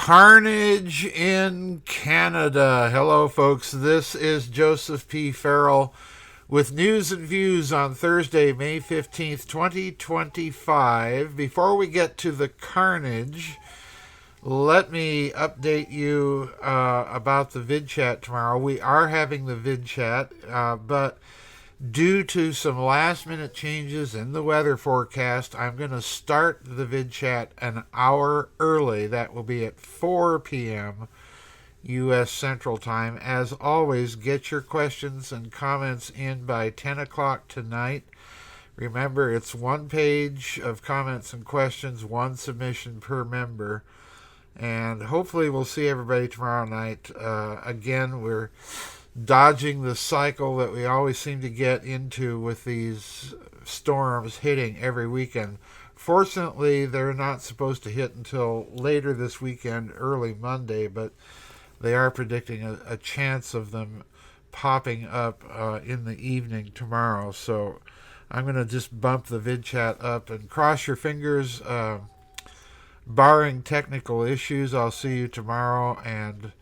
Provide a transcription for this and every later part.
Carnage in Canada. Hello, folks. This is Joseph P. Farrell with news and views on Thursday, May 15th, 2025. Before we get to the carnage, let me update you about the vid chat tomorrow. We are having the vid chat, but due to some last minute changes in the weather forecast, I'm going to start the vid chat an hour early. That will be at 4 p.m. U.S. Central Time. As always, get your questions and comments in by 10 o'clock tonight. Remember, it's one page of comments and questions, one submission per member. And hopefully we'll see everybody tomorrow night. Again, we're dodging the cycle that we always seem to get into with these storms hitting every weekend. Fortunately, they're not supposed to hit until later this weekend, early Monday, but they are predicting a chance of them popping up in the evening tomorrow. So I'm going to just bump the vid chat up and cross your fingers. Barring technical issues, I'll see you tomorrow, and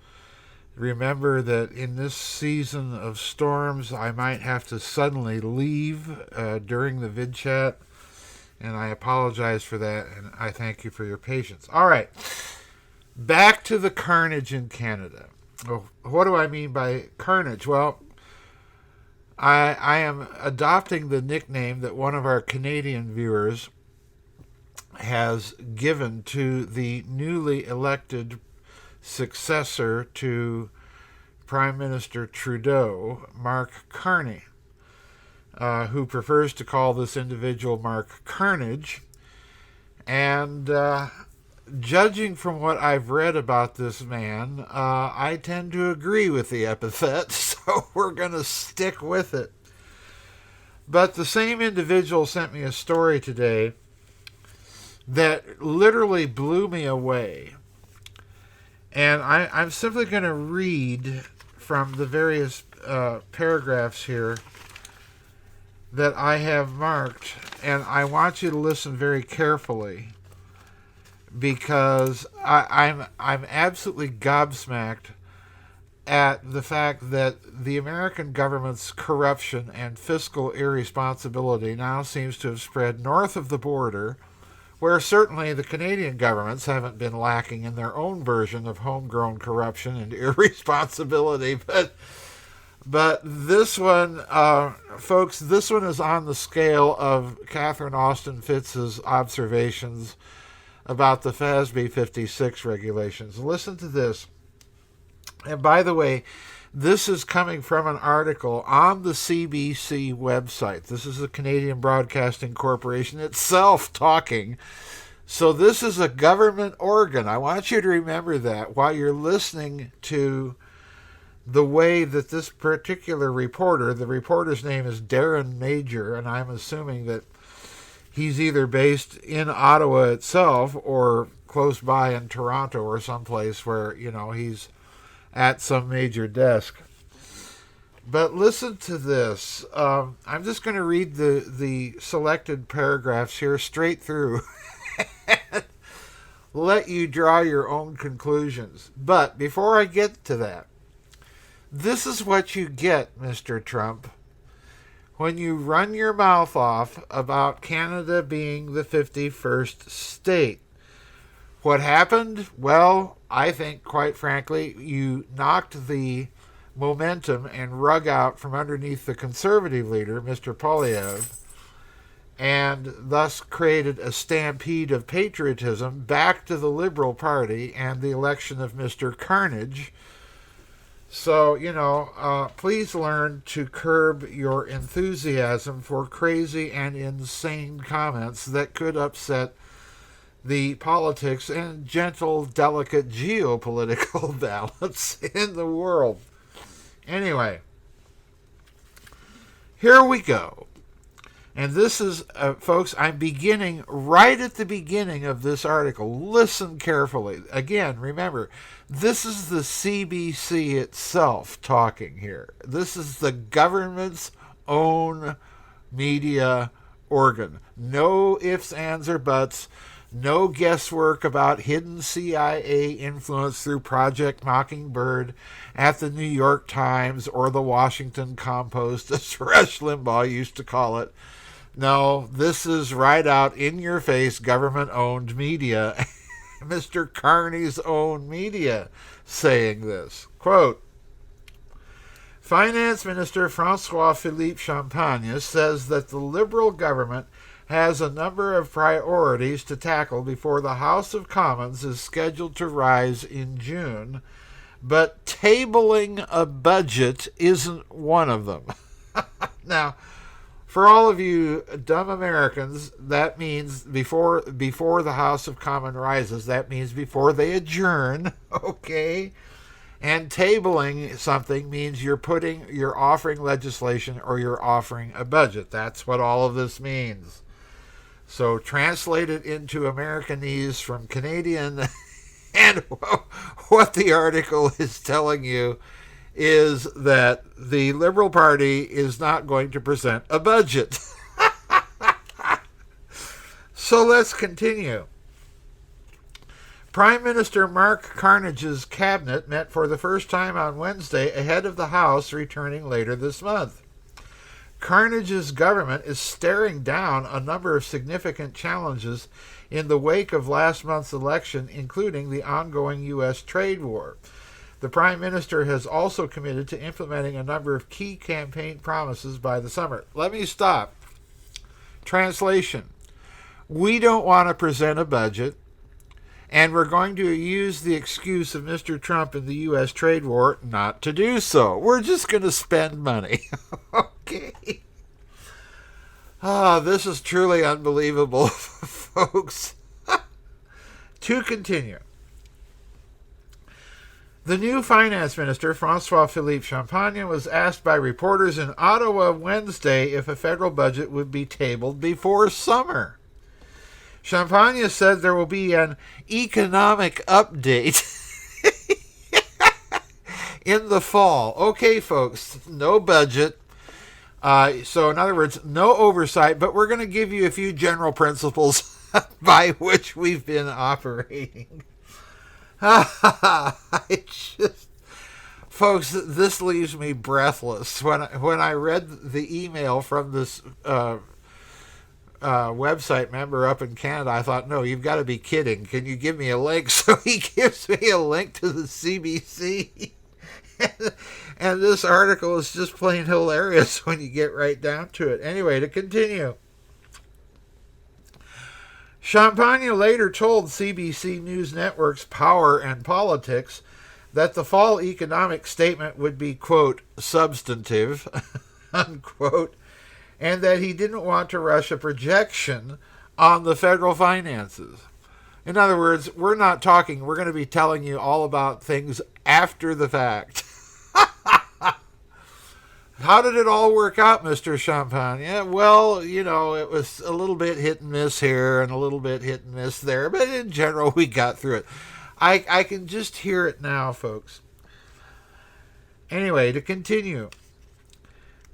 remember that in this season of storms, I might have to suddenly leave during the vid chat, and I apologize for that, and I thank you for your patience. All right, back to the carnage in Canada. Well, what do I mean by carnage? Well, I am adopting the nickname that one of our Canadian viewers has given to the newly elected successor to Prime Minister Trudeau, Mark Carney, who prefers to call this individual Mark Carnage. And judging from what I've read about this man, I tend to agree with the epithet, so we're going to stick with it. But the same individual sent me a story today that literally blew me away. And I'm simply going to read from the various paragraphs here that I have marked, and I want you to listen very carefully, because I'm absolutely gobsmacked at the fact that the American government's corruption and fiscal irresponsibility now seems to have spread north of the border, where certainly the Canadian governments haven't been lacking in their own version of homegrown corruption and irresponsibility. But this one, folks, this one is on the scale of Catherine Austin Fitz's observations about the FASB 56 regulations. Listen to this. And by the way, this is coming from an article on the CBC website. This is the Canadian Broadcasting Corporation itself talking. So this is a government organ. I want you to remember that while you're listening to the way that this particular reporter, the reporter's name is Darren Major, and I'm assuming that he's either based in Ottawa itself or close by in Toronto or someplace where, he's at some major desk. But listen to this. I'm just going to read the selected paragraphs here straight through. Let you draw your own conclusions. But before I get to that, this is what you get, Mr. Trump, when you run your mouth off about Canada being the 51st state. What happened? Well, I think, quite frankly, you knocked the momentum and rug out from underneath the conservative leader, Mr. Poilievre, and thus created a stampede of patriotism back to the Liberal Party and the election of Mr. Carnage. So, please learn to curb your enthusiasm for crazy and insane comments that could upset the politics and gentle, delicate geopolitical balance in the world. Anyway, here we go. And this is, folks, I'm beginning right at the beginning of this article. Listen carefully. Again, remember, this is the CBC itself talking here. This is the government's own media organ. No ifs, ands, or buts. No guesswork about hidden CIA influence through Project Mockingbird at the New York Times or the Washington Compost, as Rush Limbaugh used to call it. No, this is right out in your face government-owned media. Mr. Carney's own media saying this. Quote, Finance Minister François-Philippe Champagne says that the Liberal government has a number of priorities to tackle before the House of Commons is scheduled to rise in June, but tabling a budget isn't one of them. Now, for all of you dumb Americans, that means before the House of Commons rises, that means before they adjourn, okay? And tabling something means you're offering legislation or you're offering a budget. That's what all of this means. So translate it into Americanese from Canadian, and what the article is telling you is that the Liberal Party is not going to present a budget. So let's continue. Prime Minister Mark Carnage's cabinet met for the first time on Wednesday ahead of the House returning later this month. Carnage's government is staring down a number of significant challenges in the wake of last month's election, including the ongoing U.S. trade war. The Prime Minister has also committed to implementing a number of key campaign promises by the summer. Let me stop. Translation. We don't want to present a budget, and we're going to use the excuse of Mr. Trump and the U.S. trade war not to do so. We're just going to spend money. Okay. This is truly unbelievable, folks. To continue. The new finance minister, François-Philippe Champagne, was asked by reporters in Ottawa Wednesday if a federal budget would be tabled before summer. Champagne said there will be an economic update in the fall. Okay, folks, no budget. So in other words, no oversight, but we're going to give you a few general principles by which we've been operating. Folks, this leaves me breathless. When I read the email from this website member up in Canada, I thought, no, you've got to be kidding. Can you give me a link? So he gives me a link to the CBC. And this article is just plain hilarious when you get right down to it. Anyway, to continue. Champagne later told CBC News Network's Power and Politics that the fall economic statement would be, quote, substantive, unquote, and that he didn't want to rush a projection on the federal finances. In other words, we're not talking, we're going to be telling you all about things after the fact. How did it all work out, Mr. Champagne? Yeah, well, it was a little bit hit and miss here and a little bit hit and miss there, but in general, we got through it. I can just hear it now, folks. Anyway, to continue.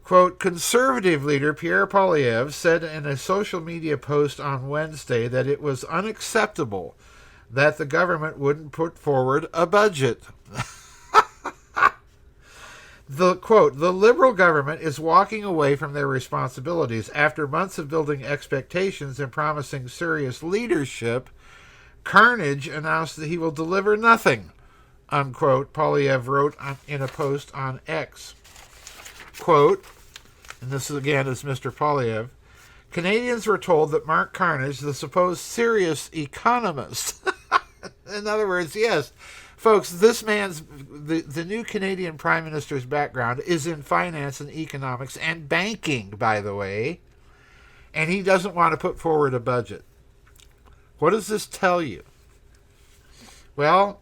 Quote, conservative leader Pierre Poilievre said in a social media post on Wednesday that it was unacceptable that the government wouldn't put forward a budget. The quote, the Liberal government is walking away from their responsibilities. After months of building expectations and promising serious leadership, Carnage announced that he will deliver nothing, unquote, Poilievre wrote in a post on X. Quote, and this again is Mr. Poilievre, Canadians were told that Mark Carnage, the supposed serious economist, in other words, yes, folks, this man's, the new Canadian Prime Minister's background is in finance and economics and banking, by the way, and he doesn't want to put forward a budget. What does this tell you? Well,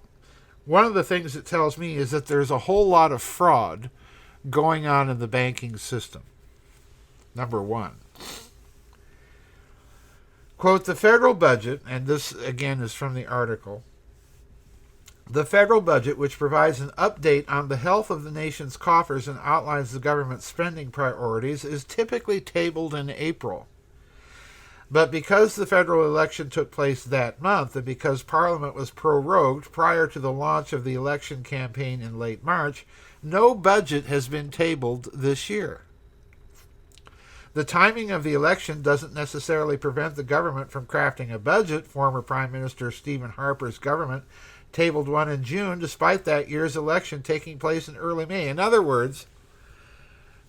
one of the things it tells me is that there's a whole lot of fraud going on in the banking system. Number one. Quote, the federal budget, and this again is from the article, the federal budget, which provides an update on the health of the nation's coffers and outlines the government's spending priorities, is typically tabled in April. But because the federal election took place that month and because Parliament was prorogued prior to the launch of the election campaign in late March, no budget has been tabled this year. The timing of the election doesn't necessarily prevent the government from crafting a budget. Former Prime Minister Stephen Harper's government tabled one in June, despite that year's election taking place in early May. In other words,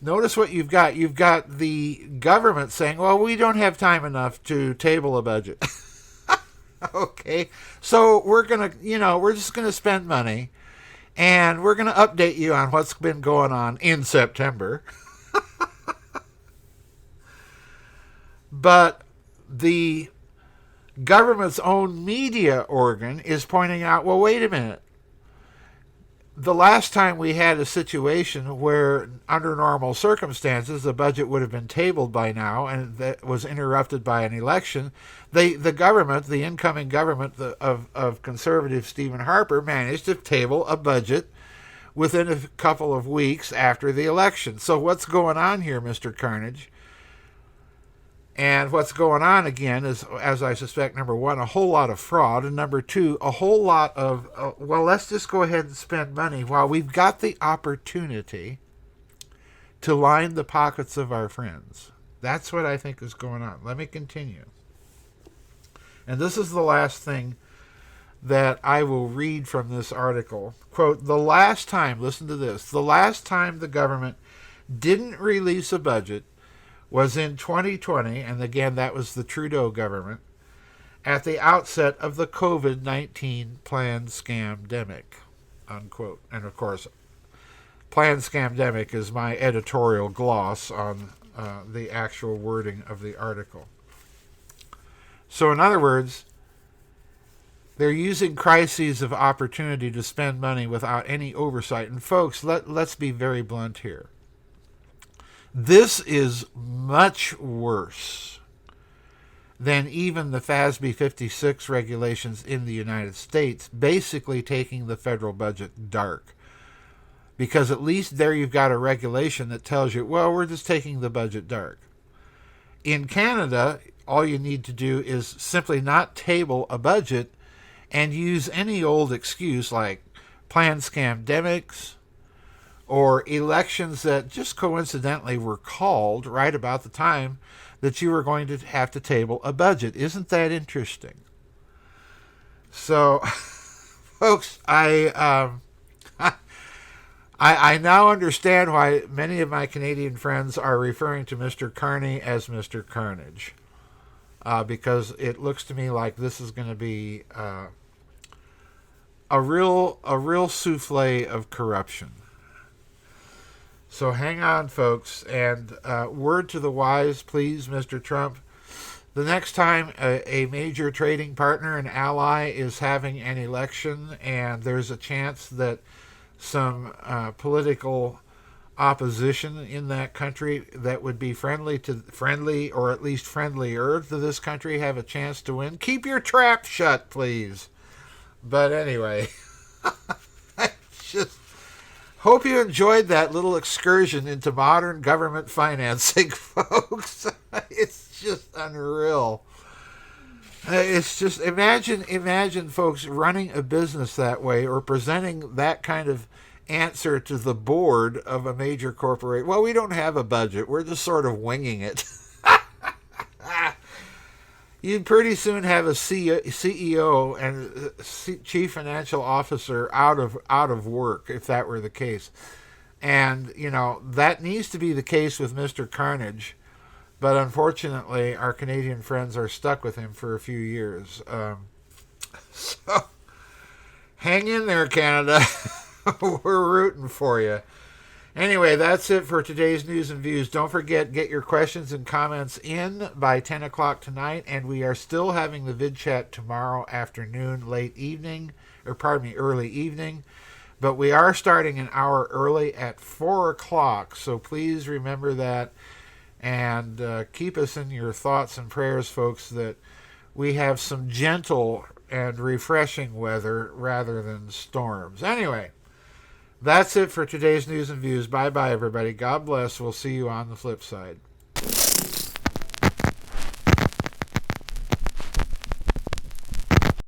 notice what you've got. You've got the government saying, well, we don't have time enough to table a budget. Okay, so we're just going to spend money, and we're going to update you on what's been going on in September. But the government's own media organ is pointing out, well, wait a minute. The last time we had a situation where, under normal circumstances, the budget would have been tabled by now and that was interrupted by an election, the government, the incoming government of conservative Stephen Harper, managed to table a budget within a couple of weeks after the election. So what's going on here, Mr. Carnage? And what's going on, again, is, as I suspect, number one, a whole lot of fraud, and number two, a whole lot of, well, let's just go ahead and spend money while we've got the opportunity to line the pockets of our friends. That's what I think is going on. Let me continue. And this is the last thing that I will read from this article. Quote, the last time, listen to this, the last time the government didn't release a budget was in 2020, and again, that was the Trudeau government, at the outset of the COVID-19 planned scamdemic, unquote. And of course, planned scamdemic is my editorial gloss on the actual wording of the article. So in other words, they're using crises of opportunity to spend money without any oversight. And folks, let's be very blunt here. This is much worse than even the FASB 56 regulations in the United States, basically taking the federal budget dark. Because at least there you've got a regulation that tells you, well, we're just taking the budget dark. In Canada, all you need to do is simply not table a budget and use any old excuse like planned scamdemics, or elections that just coincidentally were called right about the time that you were going to have to table a budget. Isn't that interesting? So, folks, I now understand why many of my Canadian friends are referring to Mr. Carney as Mr. Carnage, because it looks to me like this is going to be a real souffle of corruption. So hang on, folks, and word to the wise, please, Mr. Trump. The next time a major trading partner and ally is having an election and there's a chance that some political opposition in that country that would be friendly or at least friendlier to this country have a chance to win, keep your trap shut, please. But anyway, I just hope you enjoyed that little excursion into modern government financing, folks. It's just unreal. It's just, imagine folks running a business that way or presenting that kind of answer to the board of a major corporation. Well, we don't have a budget. We're just sort of winging it. You'd pretty soon have a CEO and chief financial officer out of work if that were the case. And, that needs to be the case with Mr. Carnage. But unfortunately, our Canadian friends are stuck with him for a few years. So, hang in there, Canada. We're rooting for you. Anyway, that's it for today's news and views. Don't forget, get your questions and comments in by 10 o'clock tonight. And we are still having the vid chat tomorrow afternoon, early evening. But we are starting an hour early at 4 o'clock. So please remember that. And keep us in your thoughts and prayers, folks, that we have some gentle and refreshing weather rather than storms. Anyway, that's it for today's news and views. Bye-bye, everybody. God bless. We'll see you on the flip side.